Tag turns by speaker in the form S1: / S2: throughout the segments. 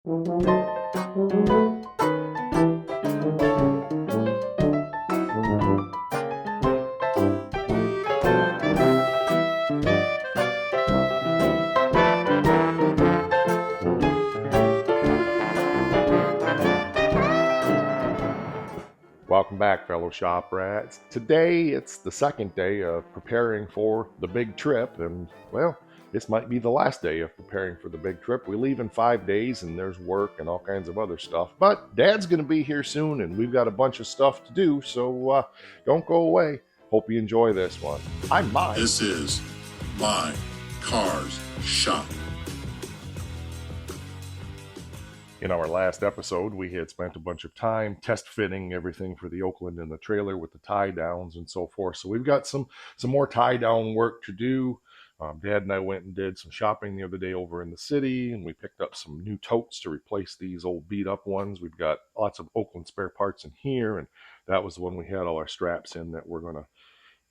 S1: Welcome back, fellow shop rats. Today, it's the second day of preparing for the big trip, and well, this might be the last day of preparing for the big trip. We leave in 5 days, and there's work and all kinds of other stuff. But Dad's going to be here soon, and we've got a bunch of stuff to do, so don't go away. Hope you enjoy this one. I'm Mike.
S2: This is My Cars Shop.
S1: In our last episode, we had spent a bunch of time test fitting everything for the Oakland and the trailer with the tie downs and so forth. So we've got some more tie down work to do. Dad and I went and did some shopping the other day over in the city, and we picked up some new totes to replace these old beat up ones. We've got lots of Oakland spare parts in here, and that was the one we had all our straps in that we're going to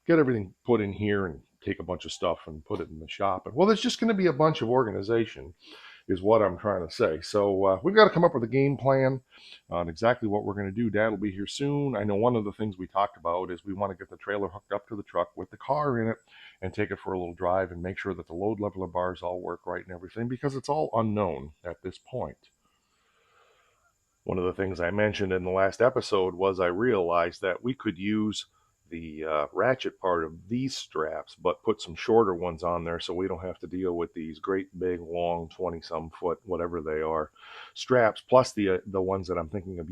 S1: get everything put in here and take a bunch of stuff and put it in the shop. And well, there's just going to be a bunch of organization is what I'm trying to say. So we've got to come up with a game plan on exactly what we're going to do. Dad will be here soon. I know one of the things we talked about is we want to get the trailer hooked up to the truck with the car in it and take it for a little drive and make sure that the load leveler bars all work right and everything, because it's all unknown at this point. One of the things I mentioned in the last episode was I realized that we could use the ratchet part of these straps, but put some shorter ones on there so we don't have to deal with these great big long 20-some foot, whatever they are, straps. Plus the ones that I'm thinking of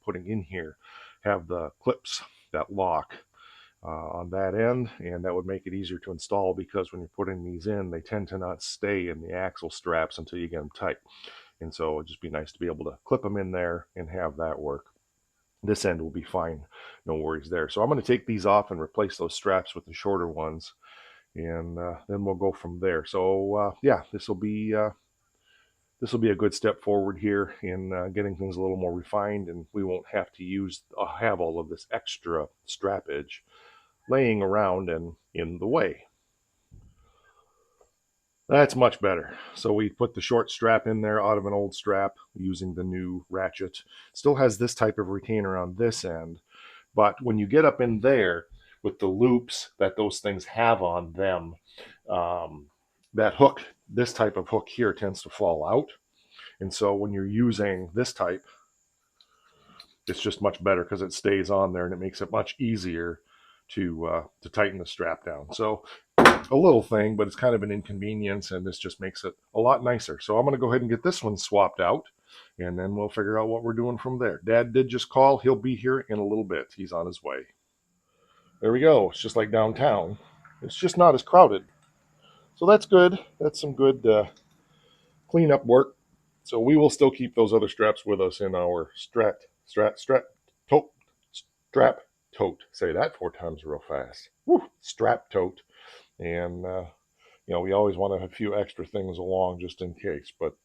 S1: putting in here, have the clips that lock on that end, and that would make it easier to install, because when you're putting these in, they tend to not stay in the axle straps until you get them tight. And so it'd just be nice to be able to clip them in there and have that work. This end will be fine, no worries there. So I'm going to take these off and replace those straps with the shorter ones, and then we'll go from there. So yeah, this will be a good step forward here in getting things a little more refined, and we won't have to have all of this extra strappage laying around and in the way. That's much better. So we put the short strap in there out of an old strap using the new ratchet. Still has this type of retainer on this end, but when you get up in there with the loops that those things have on them, that hook, this type of hook here, tends to fall out. And so when you're using this type, it's just much better because it stays on there and it makes it much easier to tighten the strap down. So a little thing, but it's kind of an inconvenience, and this just makes it a lot nicer. So I'm going to go ahead and get this one swapped out, and then we'll figure out what we're doing from there. Dad did just call. He'll be here in a little bit. He's on his way. There we go. It's just like downtown. It's just not as crowded. So that's good. That's some good cleanup work. So we will still keep those other straps with us in our strap tote. Say that 4 times real fast. Woo, strap tote. And, we always want to have a few extra things along just in case. But,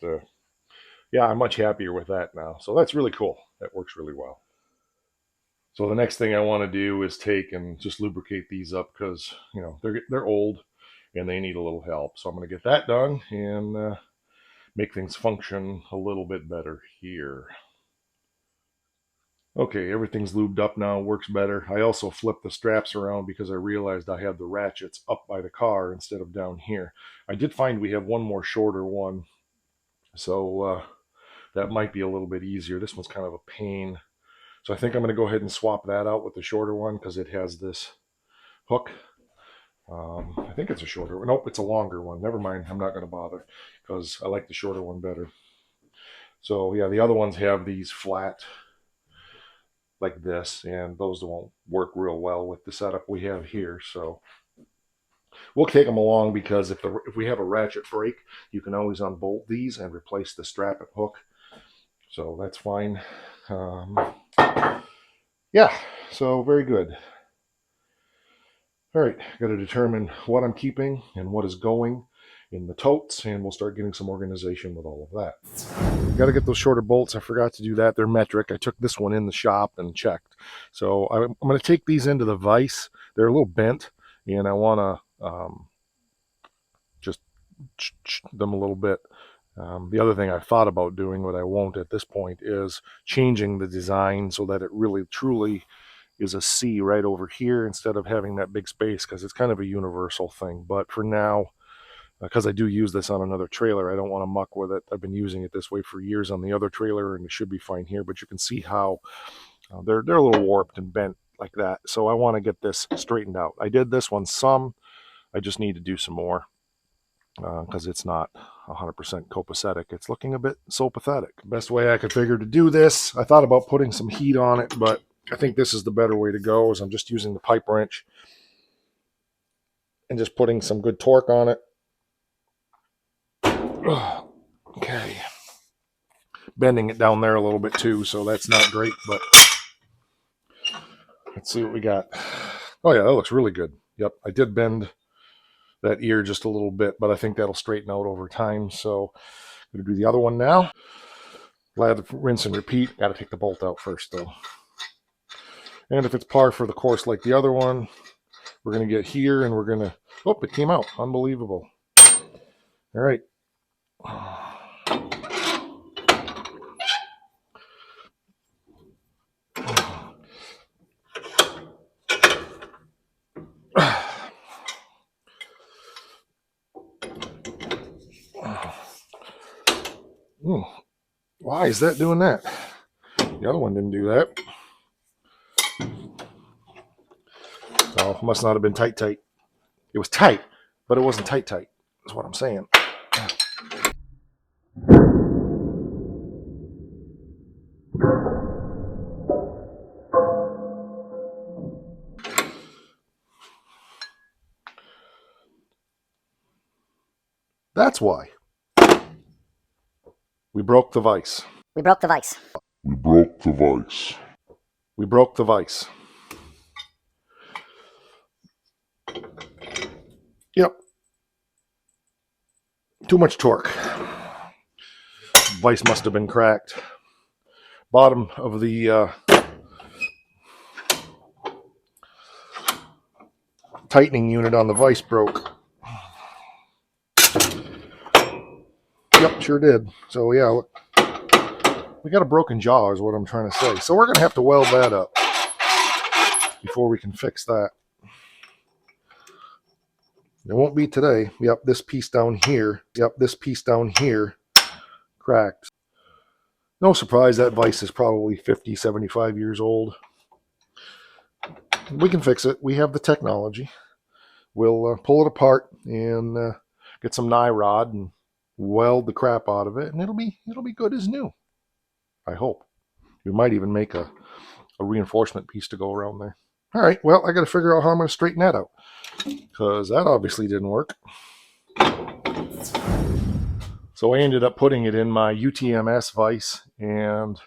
S1: yeah, I'm much happier with that now. So that's really cool. That works really well. So the next thing I want to do is take and just lubricate these up because, they're old and they need a little help. So I'm going to get that done and make things function a little bit better here. Okay, everything's lubed up now, works better. I also flipped the straps around because I realized I have the ratchets up by the car instead of down here. I did find we have one more shorter one, so that might be a little bit easier. This one's kind of a pain. So I think I'm going to go ahead and swap that out with the shorter one because it has this hook. I think it's a shorter one. Nope, it's a longer one. Never mind, I'm not going to bother because I like the shorter one better. So yeah, the other ones have these flat like this, and those won't work real well with the setup we have here. So we'll take them along because if we have a ratchet break, you can always unbolt these and replace the strap and hook. So that's fine. Yeah, so very good. All right, got to determine what I'm keeping and what is going in the totes, and we'll start getting some organization with all of that. Got to get those shorter bolts. I forgot to do that. They're metric. I took this one in the shop and checked. So I'm going to take these into the vise. They're a little bent, and I want to just them a little bit The other thing I've thought about doing, but I won't at this point, is changing the design so that it really truly is a C right over here instead of having that big space, because it's kind of a universal thing. But for now, because I do use this on another trailer, I don't want to muck with it. I've been using it this way for years on the other trailer, and it should be fine here. But you can see how they're a little warped and bent like that. So I want to get this straightened out. I did this one some. I just need to do some more because it's not 100% copacetic. It's looking a bit so pathetic. Best way I could figure to do this, I thought about putting some heat on it, but I think this is the better way to go, is I'm just using the pipe wrench and just putting some good torque on it. Okay. Bending it down there a little bit too, so that's not great, but let's see what we got. Oh yeah, that looks really good. Yep, I did bend that ear just a little bit, but I think that'll straighten out over time. So I'm going to do the other one now. Lather, rinse, and repeat. Got to take the bolt out first, though. And if it's par for the course like the other one, we're going to get here, and we're going to... Oh, it came out. Unbelievable. All right. Why is that doing that? The other one didn't do that. Oh, must not have been tight. It was tight, but it wasn't tight. Is what I'm saying. That's why. We broke the vise.
S3: We broke the vise.
S2: We broke the vise.
S1: We broke the vise. Yep. Too much torque. Vise must have been cracked. Bottom of the tightening unit on the vise broke. Yep, sure did. So yeah, look, we got a broken jaw is what I'm trying to say. So we're going to have to weld that up before we can fix that. It won't be today. Yep, this piece down here. Yep, this piece down here cracked. No surprise, that vise is probably 50, 75 years old. We can fix it. We have the technology. We'll pull it apart and get some nye rod and weld the crap out of it, and it'll be good as new. I hope. We might even make a reinforcement piece to go around there. All right, well, I got to figure out how I'm going to straighten that out, because that obviously didn't work. So I ended up putting it in my UTMS vise, and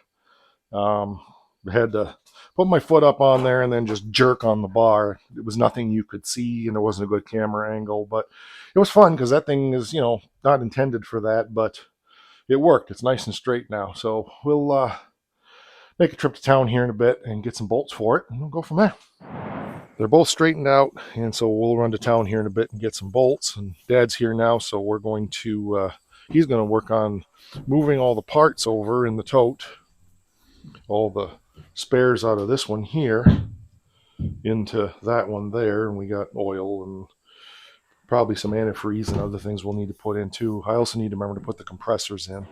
S1: had to put my foot up on there and then just jerk on the bar. It was nothing you could see, and there wasn't a good camera angle, but it was fun because that thing is, not intended for that, but it worked. It's nice and straight now. So we'll make a trip to town here in a bit and get some bolts for it, and we'll go from there. They're both straightened out, and so we'll run to town here in a bit and get some bolts. And Dad's here now, so we're going to, he's going to work on moving all the parts over in the tote, all the spares out of this one here into that one there. And we got oil and probably some antifreeze and other things we'll need to put in too. I also need to remember to put the compressors in.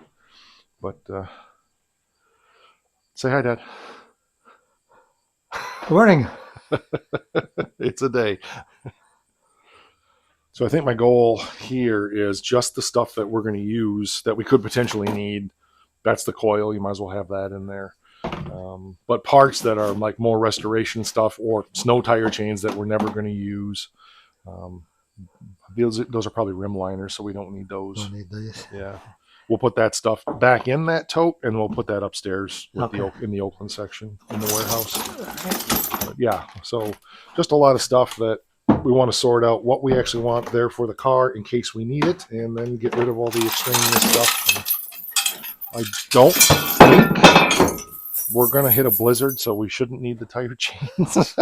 S1: But say hi, Dad.
S4: Good morning.
S1: It's a day. So I think my goal here is just the stuff that we're going to use that we could potentially need. That's the coil. You might as well have that in there. But parts that are like more restoration stuff or snow tire chains that we're never going to use. Those are probably rim liners, so we don't need those.
S4: Don't need these.
S1: Yeah. We'll put that stuff back in that tote, and we'll put that upstairs with
S4: Okay.
S1: in the Oakland section in the warehouse. But yeah, so just a lot of stuff that we want to sort out what we actually want there for the car in case we need it, and then get rid of all the extraneous stuff. And I don't think we're going to hit a blizzard, so we shouldn't need the tire chains.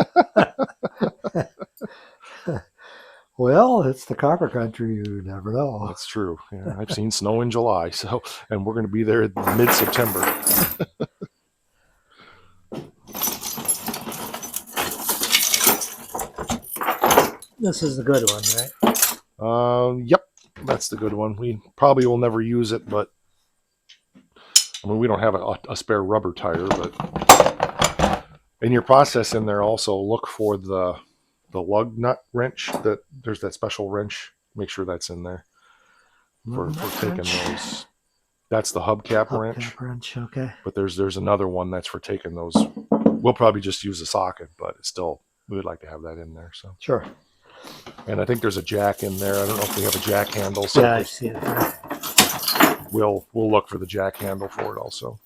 S3: Well, it's the copper country. You never know.
S1: That's true. Yeah, I've seen snow in July, so and we're going to be there mid-September.
S3: This is the good one, right?
S1: Yep, that's the good one. We probably will never use it, but I mean, we don't have a spare rubber tire. But in your process in there, also look for the lug nut wrench. That there's that special wrench. Make sure that's in there for taking those. That's the hubcap wrench.
S3: Hubcap wrench, okay.
S1: But there's another one that's for taking those. We'll probably just use a socket, but it's still we would like to have that in there. So
S3: Sure.
S1: and I think there's a jack in there. I don't know if we have a jack handle. So
S3: Yeah, I see it.
S1: we'll look for the jack handle for it also.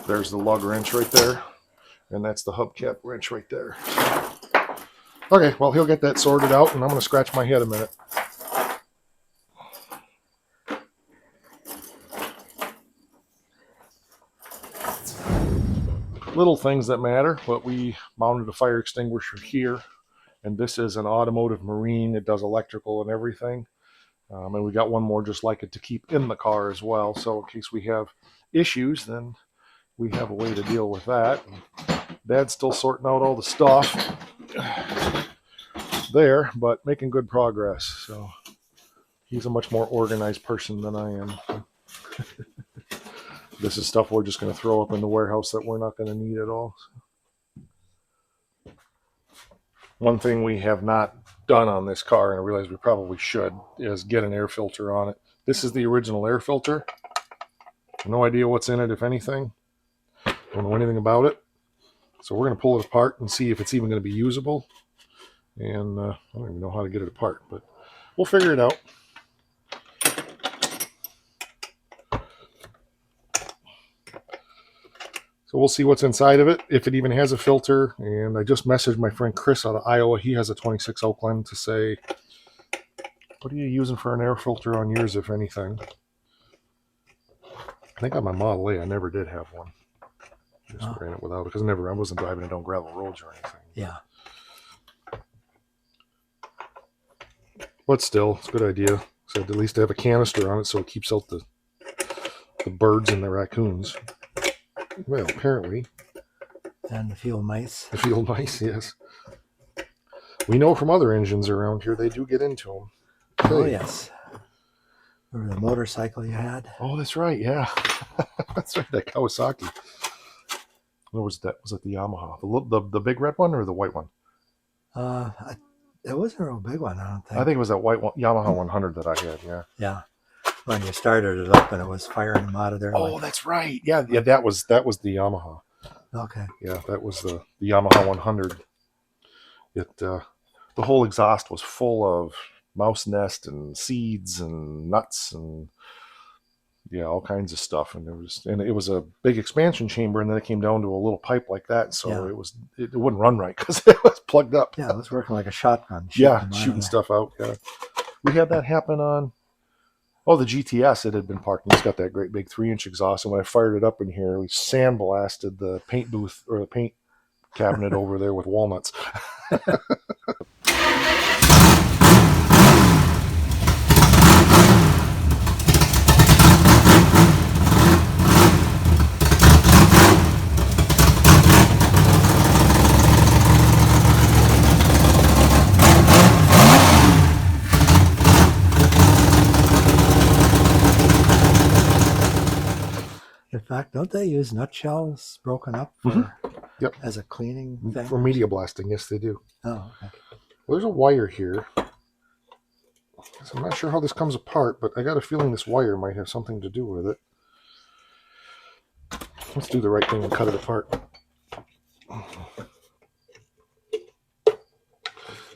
S1: There's the lug wrench right there, and that's the hubcap wrench right there. Okay, well, he'll get that sorted out, and I'm going to scratch my head a minute. Little things that matter, but we mounted a fire extinguisher here, and this is an automotive marine. It does electrical and everything. And we got one more just like it to keep in the car as well. So in case we have issues, then we have a way to deal with that. Dad's still sorting out all the stuff there, but making good progress. So he's a much more organized person than I am. This is stuff we're just going to throw up in the warehouse that we're not going to need at all. One thing we have not done on this car, and I realize we probably should, is get an air filter on it. This is the original air filter. No idea what's in it, if anything. Don't know anything about it. So we're going to pull it apart and see if it's even going to be usable. And I don't even know how to get it apart, but we'll figure it out. So we'll see what's inside of it, if it even has a filter. And I just messaged my friend Chris out of Iowa. He has a 26 Oakland to say, what are you using for an air filter on yours, if anything? I think on my Model A, I never did have one. Just ran it without it because I wasn't driving it on gravel roads or anything.
S3: Yeah.
S1: But still, it's a good idea. So at least to have a canister on it so it keeps out the birds and the raccoons. Well, apparently.
S3: And the field mice.
S1: The field mice, yes. We know from other engines around here, they do get into them.
S3: Oh, yes. Remember the motorcycle you had?
S1: Oh, that's right, yeah. That's right, that Kawasaki. What was that? Was it the Yamaha? The big red one or the white one?
S3: It wasn't a real big one, I don't think.
S1: I think it was that white one, Yamaha 100 that I had, yeah.
S3: Yeah. When you started it up and it was firing them out of there.
S1: Oh, that's right. Yeah, that was the Yamaha.
S3: Okay.
S1: Yeah, that was the Yamaha 100. The whole exhaust was full of mouse nest and seeds and nuts and all kinds of stuff. And it was a big expansion chamber, and then it came down to a little pipe like that, so it wouldn't run right because it was plugged up.
S3: Yeah, it was working like a shotgun.
S1: Shooting stuff out. Yeah, we had that happen on. Oh, the GTS, it had been parked, and it's got that great big 3-inch exhaust. And when I fired it up in here, we sandblasted the paint booth or the paint cabinet over there with walnuts.
S3: In fact, don't they use nutshells broken up as a cleaning thing?
S1: For media blasting, yes, they do.
S3: Oh, okay.
S1: Well, there's a wire here. So I'm not sure how this comes apart, but I got a feeling this wire might have something to do with it. Let's do the right thing and cut it apart.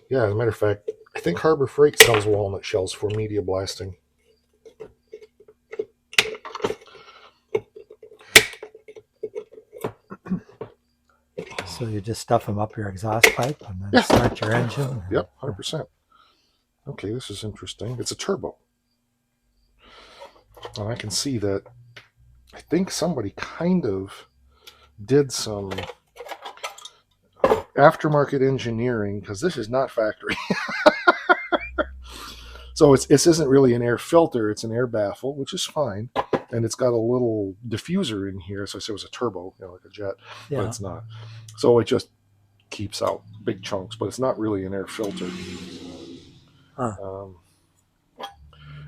S1: Yeah, as a matter of fact, I think Harbor Freight sells walnut shells for media blasting.
S3: So you just stuff them up your exhaust pipe and then start your engine?
S1: Yep, 100%. Okay, this is interesting. It's a turbo. And I can see that I think somebody kind of did some aftermarket engineering, because this is not factory. So this isn't really an air filter, it's an air baffle, which is fine. And it's got a little diffuser in here. So I said it was a turbo, like a jet, but
S3: Yeah.
S1: it's not. So it just keeps out big chunks, but it's not really an air filter.
S3: Huh.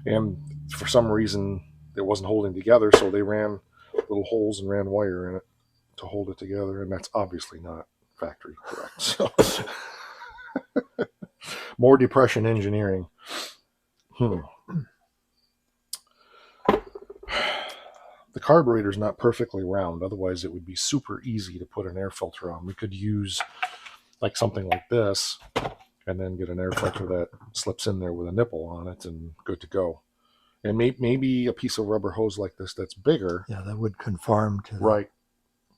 S1: And for some reason, it wasn't holding together, so they ran little holes and ran wire in it to hold it together, and that's obviously not factory correct. So more depression engineering. The carburetor's not perfectly round, otherwise it would be super easy to put an air filter on. We could use like something like this and then get an air filter that slips in there with a nipple on it and good to go. And maybe a piece of rubber hose like this that's bigger.
S3: Yeah, that would conform to the,
S1: Right.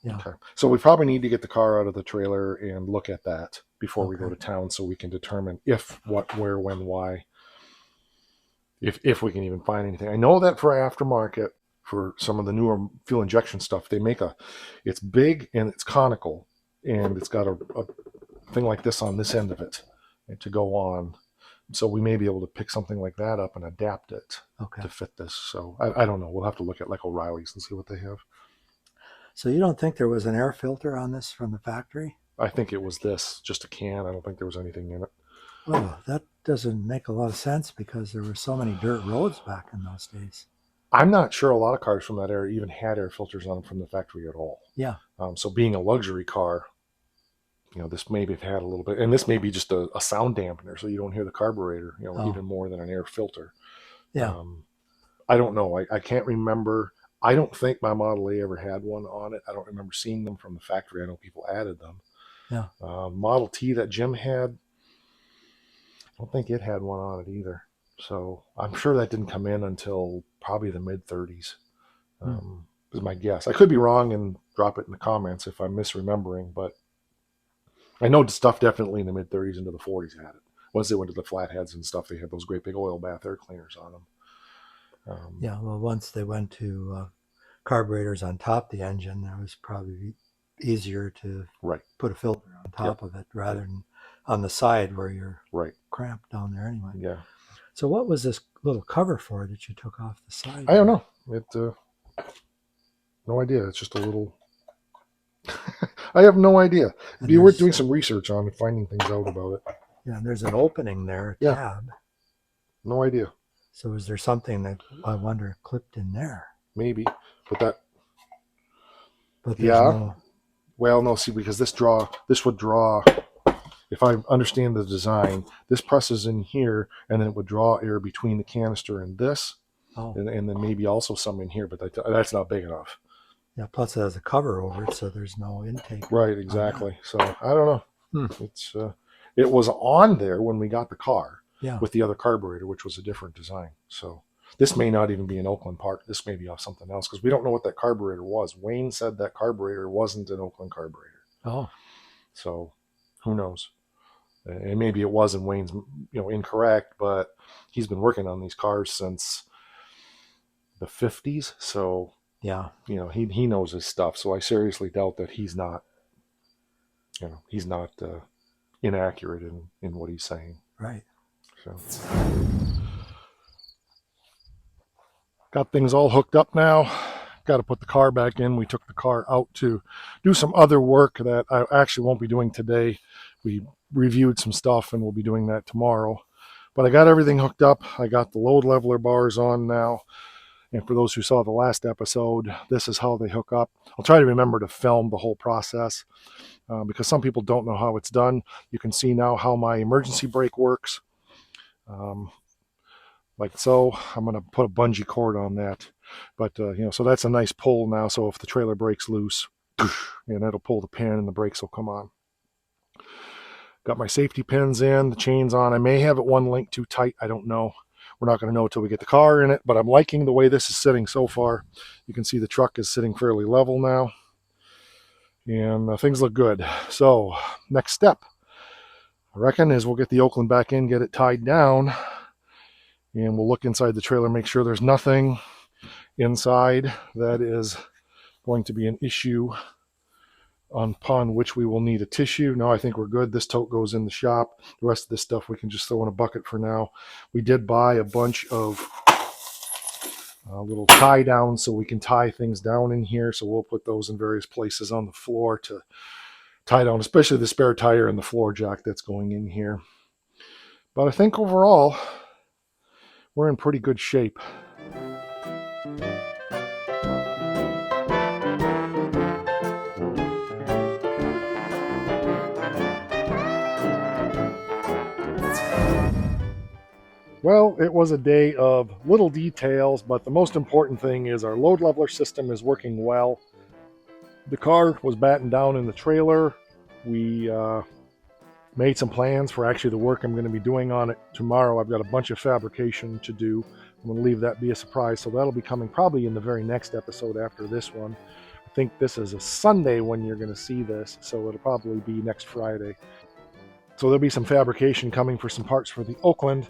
S3: Yeah.
S1: Okay. So we probably need to get the car out of the trailer and look at that before we go to town, so we can determine if, what, where, when, why. If we can even find anything. I know that for aftermarket, for some of the newer fuel injection stuff, they make it's big and it's conical, and it's got a thing like this on this end of it to go on. So we may be able to pick something like that up and adapt it to fit this. So I don't know. We'll have to look at like O'Reilly's and see what they have.
S3: So you don't think there was an air filter on this from the factory?
S1: I think it was this, just a can. I don't think there was anything in it.
S3: Oh, that doesn't make a lot of sense because there were so many dirt roads back in those days.
S1: I'm not sure a lot of cars from that era even had air filters on them from the factory at all.
S3: Yeah.
S1: So being a luxury car, this maybe have had a little bit, and this may be just a sound dampener, so you don't hear the carburetor, even more than an air filter.
S3: Yeah.
S1: I don't know. I can't remember. I don't think my Model A ever had one on it. I don't remember seeing them from the factory. I know people added them.
S3: Yeah.
S1: Model T that Jim had, I don't think it had one on it either. So I'm sure that didn't come in until probably the mid 30s. Is my guess. I could be wrong, and drop it in the comments if I'm misremembering, but I know stuff definitely in the mid 30s into the 40s had it. Once they went to the flatheads and stuff, they had those great big oil bath air cleaners on them.
S3: Yeah, well, once they went to carburetors on top of the engine, that was probably easier to put a filter on top of it rather than on the side where you're cramped down there anyway.
S1: Yeah.
S3: So what was this little cover for that you took off the side?
S1: I don't know. No idea. It's just a little... I have no idea. It'd be worth doing some research on and finding things out about it.
S3: Yeah, and there's an opening there, a tab.
S1: No idea.
S3: So is there something that, I wonder, clipped in there?
S1: Maybe. But
S3: no...
S1: Well, no, see, because this would draw, if I understand the design, this presses in here, and then it would draw air between the canister and this, and then maybe also some in here, but that's not big enough.
S3: Yeah, plus it has a cover over it, so there's no intake.
S1: Right, exactly. So I don't know. It's it was on there when we got the car with the other carburetor, which was a different design. So this may not even be an Oakland part. This may be off something else, because we don't know what that carburetor was. Wayne said that carburetor wasn't an Oakland carburetor.
S3: Oh.
S1: So who knows? And maybe it was, and Wayne's incorrect, but he's been working on these cars since the 50s. So
S3: yeah,
S1: he knows his stuff. So I seriously doubt that he's not inaccurate in what he's saying.
S3: Right.
S1: So got things all hooked up now. Got to put the car back in. We took the car out to do some other work that I actually won't be doing today. We reviewed some stuff, and we'll be doing that tomorrow. But I got everything hooked up. I got the load leveler bars on now. And for those who saw the last episode, this is how they hook up. I'll try to remember to film the whole process because some people don't know how it's done. You can see now how my emergency brake works. Like so. I'm going to put a bungee cord on that. But, so that's a nice pull now. So if the trailer breaks loose, and it'll pull the pin and the brakes will come on. Got my safety pins in, the chains on. I may have it one link too tight. I don't know. We're not going to know until we get the car in it, but I'm liking the way this is sitting so far. You can see the truck is sitting fairly level now, and things look good. So next step, I reckon, is we'll get the Oakland back in, get it tied down, and we'll look inside the trailer, make sure there's nothing, inside that is going to be an issue upon which we will need a tissue. No, I think we're good. This tote goes in the shop. The rest of this stuff we can just throw in a bucket for now. We did buy a bunch of little tie downs so we can tie things down in here. So we'll put those in various places on the floor to tie down, especially the spare tire and the floor jack that's going in here. But I think overall, we're in pretty good shape. Well, it was a day of little details, but the most important thing is our load leveler system is working well. The car was battened down in the trailer. We made some plans for actually the work I'm going to be doing on it tomorrow. I've got a bunch of fabrication to do. I'm going to leave that be a surprise, so that'll be coming probably in the very next episode after this one. I think this is a Sunday when you're going to see this, so it'll probably be next Friday. So there'll be some fabrication coming for some parts for the Oakland.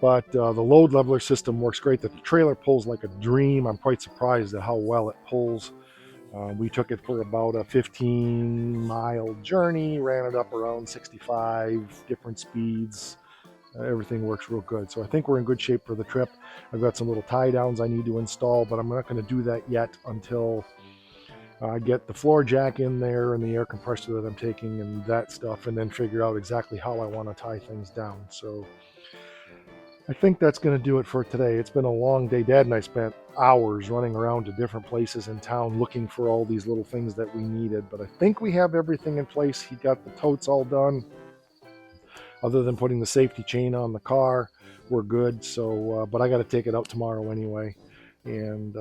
S1: But the load leveler system works great. The trailer pulls like a dream. I'm quite surprised at how well it pulls. We took it for about a 15-mile journey, ran it up around 65, different speeds. Everything works real good. So I think we're in good shape for the trip. I've got some little tie downs I need to install, but I'm not going to do that yet until I get the floor jack in there and the air compressor that I'm taking and that stuff, and then figure out exactly how I want to tie things down. So I think that's going to do it for today. It's been a long day. Dad and I spent hours running around to different places in town looking for all these little things that we needed, but I think we have everything in place. He got the totes all done. Other than putting the safety chain on the car, we're good. So, but I got to take it out tomorrow anyway and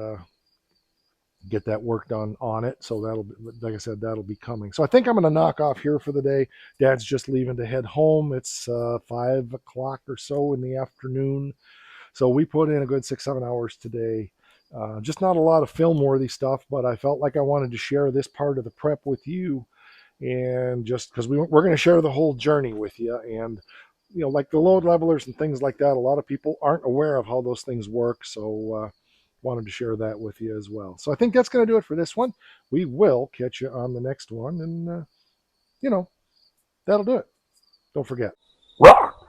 S1: get that work done on it. So that'll be, like I said, that'll be coming. So I think I'm going to knock off here for the day. Dad's just leaving to head home. It's 5 o'clock or so in the afternoon. So we put in a good 6-7 hours today. Just not a lot of film worthy stuff, but I felt like I wanted to share this part of the prep with you, and just because we're going to share the whole journey with you. And like the load levelers and things like that, a lot of people aren't aware of how those things work. So wanted to share that with you as well. So I think that's going to do it for this one. We will catch you on the next one, and that'll do it. Don't forget, rock.